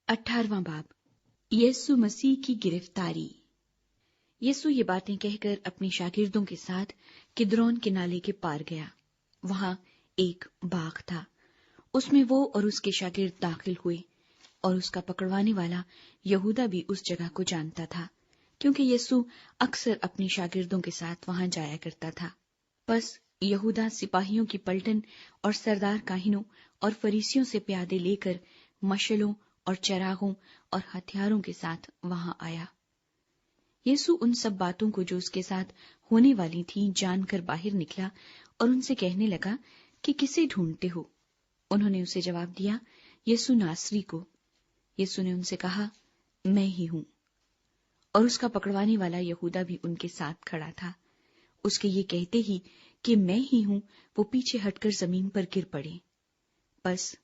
18वां बाब, यीशु मसीह की गिरफ्तारी। यीशु ये बातें कहकर अपने शागिर्दों के साथ किद्रोन के नाले के पार गया। वहां एक बाग था, उसमें वो और उसके शागिर्द दाखिल हुए, और उसका पकड़वाने वाला यहूदा भी उस जगह को जानता था, क्योंकि यीशु अक्सर अपने शागिर्दों के साथ वहां जाया करता था। बस यहूदा सिपाहियों की पलटन और सरदार काहिनों और फरीसियों से प्यादे लेकर मशालों और चरागों और हथियारों के साथ वहां आया। यीशु उन सब बातों को जो उसके साथ होने वाली थी जानकर बाहर निकला और उनसे कहने लगा कि किसे ढूंढते हो? उन्होंने उसे जवाब दिया, यीशु नासरी को। यीशु ने उनसे कहा, मैं ही हूं। और उसका पकड़वाने वाला यहूदा भी उनके साथ खड़ा था। उसके ये कहते ही कि मैं ही हूं, वो पीछे हटकर जमीन पर गिर पड़े। बस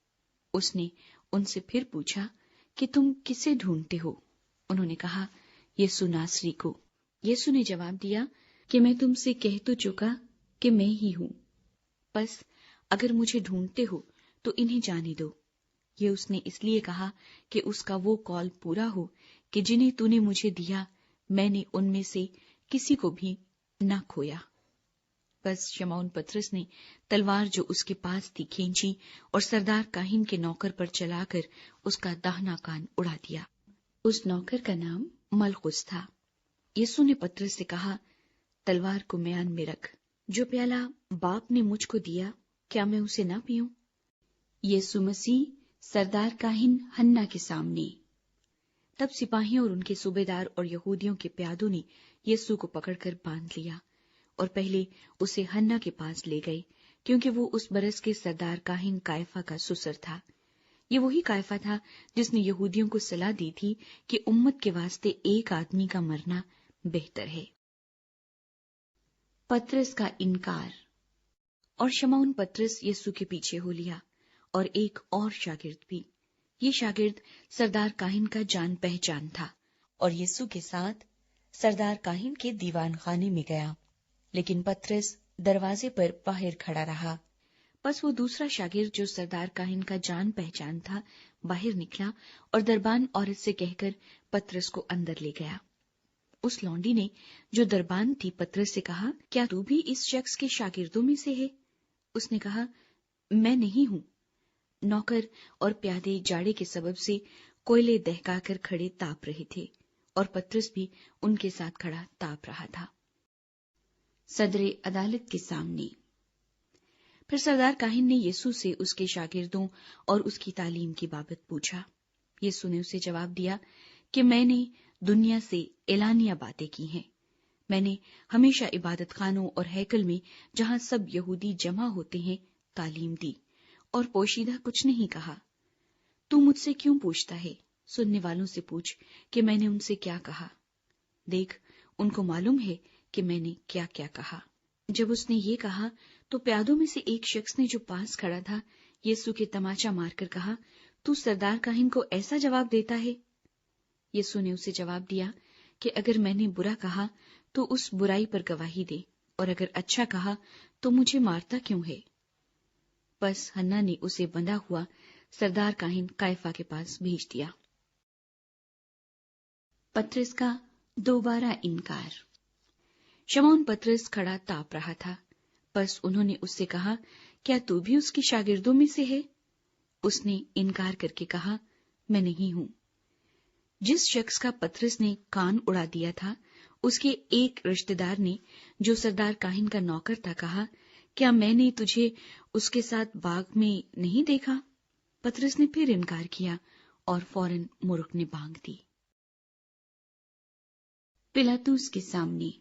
उसने उनसे फिर पूछा कि तुम किसे ढूंढते हो? उन्होंने कहा, यीशु नासरी को। यीशु ने जवाब दिया कि मैं तुमसे कह तो चुका कि मैं ही हूं। बस अगर मुझे ढूंढते हो तो इन्हें जाने दो। ये उसने इसलिए कहा कि उसका वो कौल पूरा हो कि जिन्हें तूने मुझे दिया, मैंने उनमें से किसी को भी न खोया। बस शमौन पतरस ने तलवार जो उसके पास थी खींची और सरदार काहिन के नौकर पर चलाकर उसका दाहिना कान उड़ा दिया। उस नौकर का नाम मलकुस था। यीशु ने पतरस से कहा, तलवार को म्यान में रख। जो प्याला बाप ने मुझको दिया, क्या मैं उसे ना पीऊं? यीशु मसीह सरदार काहिन हन्ना के सामने। तब सिपाहियों और उनके सूबेदार और यहूदियों के प्यादों ने यीशु को पकड़कर बांध लिया और पहले उसे हन्ना के पास ले गए, क्योंकि वो उस बरस के सरदार काहिन कायफा का सुसर था। ये वही कायफा था जिसने यहूदियों को सलाह दी थी कि उम्मत के वास्ते एक आदमी का मरना बेहतर है। पतरस का इनकार। और शमौन पतरस यीशु के पीछे हो लिया, और एक और शागिर्द भी। ये शागिर्द सरदार काहिन का जान पहचान था और यीशु के साथ सरदार काहिन के दीवान खाने में गया, लेकिन पतरस दरवाजे पर बाहर खड़ा रहा। बस वो दूसरा शागिर्द जो सरदार काहिन का जान पहचान था बाहर निकला और दरबान औरत से कहकर पतरस को अंदर ले गया। उस लौंडी ने जो दरबान थी पतरस से कहा, क्या तू भी इस शख्स के शागिर्दों में से है? उसने कहा, मैं नहीं हूं। नौकर और प्यादे जाड़े के सबब से कोयले दहकाकर खड़े ताप रहे थे और पतरस भी उनके साथ खड़ा ताप रहा था। सदरे अदालत के सामने। फिर सरदार काहिन ने यीशु से उसके शागिर्दों और उसकी तालीम की बाबत पूछा। यीशु ने उसे जवाब दिया कि मैंने दुनिया से एलानिया बातें की हैं। मैंने हमेशा इबादत खानों और हैकल में, जहां सब यहूदी जमा होते हैं, तालीम दी और पोशीदा कुछ नहीं कहा। तू मुझसे क्यों पूछता है? सुनने वालों से पूछ कि मैंने उनसे क्या कहा। देख, उनको मालूम है कि मैंने क्या क्या कहा। जब उसने ये कहा तो प्यादों में से एक शख्स ने जो पास खड़ा था यीशु के तमाचा मारकर कहा, तू सरदार काहिन को ऐसा जवाब देता है? यीशु ने उसे जवाब दिया कि अगर मैंने बुरा कहा तो उस बुराई पर गवाही दे, और अगर अच्छा कहा तो मुझे मारता क्यों है? बस हन्ना ने उसे बंधा हुआ सरदार काहिन कायफा के पास भेज दिया। पतरस का दोबारा इनकार। शमौन पतरस खड़ा ताप रहा था। बस उन्होंने उससे कहा, क्या तू भी उसके शागिर्दों में से है? उसने इनकार करके कहा, मैं नहीं हूं। जिस शख्स का पतरस ने कान उड़ा दिया था, उसके एक रिश्तेदार ने, जो सरदार काहिन का नौकर था, कहा, क्या मैंने तुझे उसके साथ बाग में नहीं देखा? पतरस ने फिर इनकार किया और फौरन मुर्ख ने बांग दी। पिलातुस के सामने।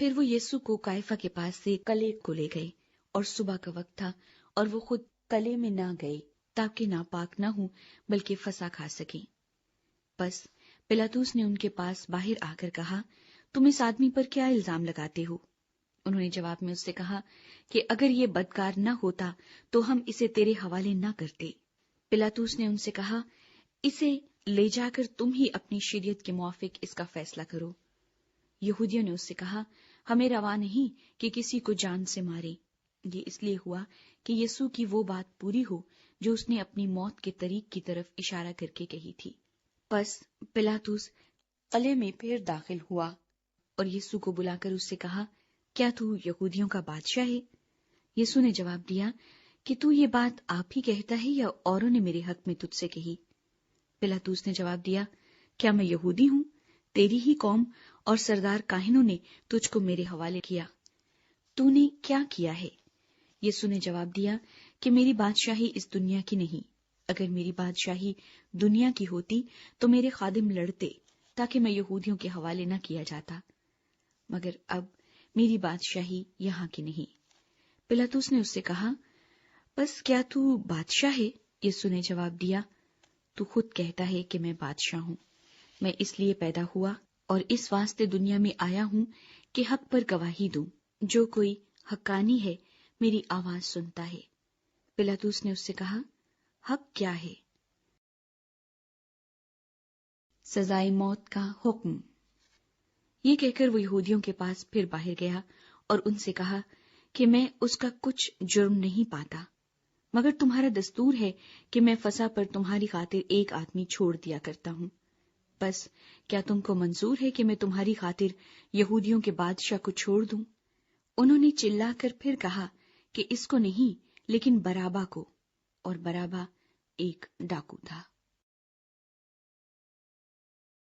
फिर वो यीशु को कायफा के पास से कले को ले गए, और सुबह का वक्त था और वो खुद कले में ना गए ताकि नापाक ना हो बल्कि फंसा खा सके। बस पिलातुस ने उनके पास बाहर आकर कहा, तुम इस आदमी पर क्या इल्जाम लगाते हो? उन्होंने जवाब में उससे कहा कि अगर ये बदकार न होता तो हम इसे तेरे हवाले न करते। पिलातुस ने उनसे कहा, इसे ले जाकर तुम ही अपनी शरीयत के मुआफिक इसका फैसला करो। यहूदियों ने उससे कहा, हमें रवा नहीं कि किसी को जान से मारे। ये इसलिए हुआ कि यीशु की वो बात पूरी हो جو اس نے اپنی موت کے طریق کی طرف اشارہ کر کے کہی تھی۔ پس پلاطس قلعے میں پھر داخل ہوا اور یسوع کو بلا کر اس سے کہا، کیا تو یہودیوں کا بادشاہ ہے؟ یسوع نے جواب دیا کہ تو یہ بات آپ ہی کہتا ہے یا اوروں نے میرے حق میں تجھ سے کہی؟ پلاطس نے جواب دیا، کیا میں یہودی ہوں؟ تیری ہی قوم اور سردار کاہنوں نے تجھ کو میرے حوالے کیا۔ تو نے کیا کیا ہے؟ یسوع نے جواب دیا کہ میری بادشاہی اس دنیا کی نہیں۔ اگر میری بادشاہی دنیا کی ہوتی تو میرے خادم لڑتے تاکہ میں یہودیوں کے حوالے نہ کیا جاتا، مگر اب میری بادشاہی یہاں کی نہیں۔ پلاطس نے اس سے کہا، بس کیا تو بادشاہ ہے؟ یسوع نے جواب دیا، تو خود کہتا ہے کہ میں بادشاہ ہوں۔ میں اس لیے پیدا ہوا اور اس واسطے دنیا میں آیا ہوں کہ حق پر گواہی دوں۔ جو کوئی حقانی ہے میری آواز سنتا ہے۔ پلاطس نے اس سے کہا، حق کیا ہے؟ سزائے موت کا حکم۔ یہ کہہ کر وہ یہودیوں کے پاس پھر باہر گیا اور ان سے کہا کہ میں اس کا کچھ جرم نہیں پاتا، مگر تمہارا دستور ہے کہ میں فسح پر تمہاری خاطر ایک آدمی چھوڑ دیا کرتا ہوں۔ بس کیا تم کو منظور ہے کہ میں تمہاری خاطر یہودیوں کے بادشاہ کو چھوڑ دوں؟ انہوں نے چلا کر پھر کہا کہ اس کو نہیں لیکن برابا کو، اور برابا ایک ڈاکو تھا۔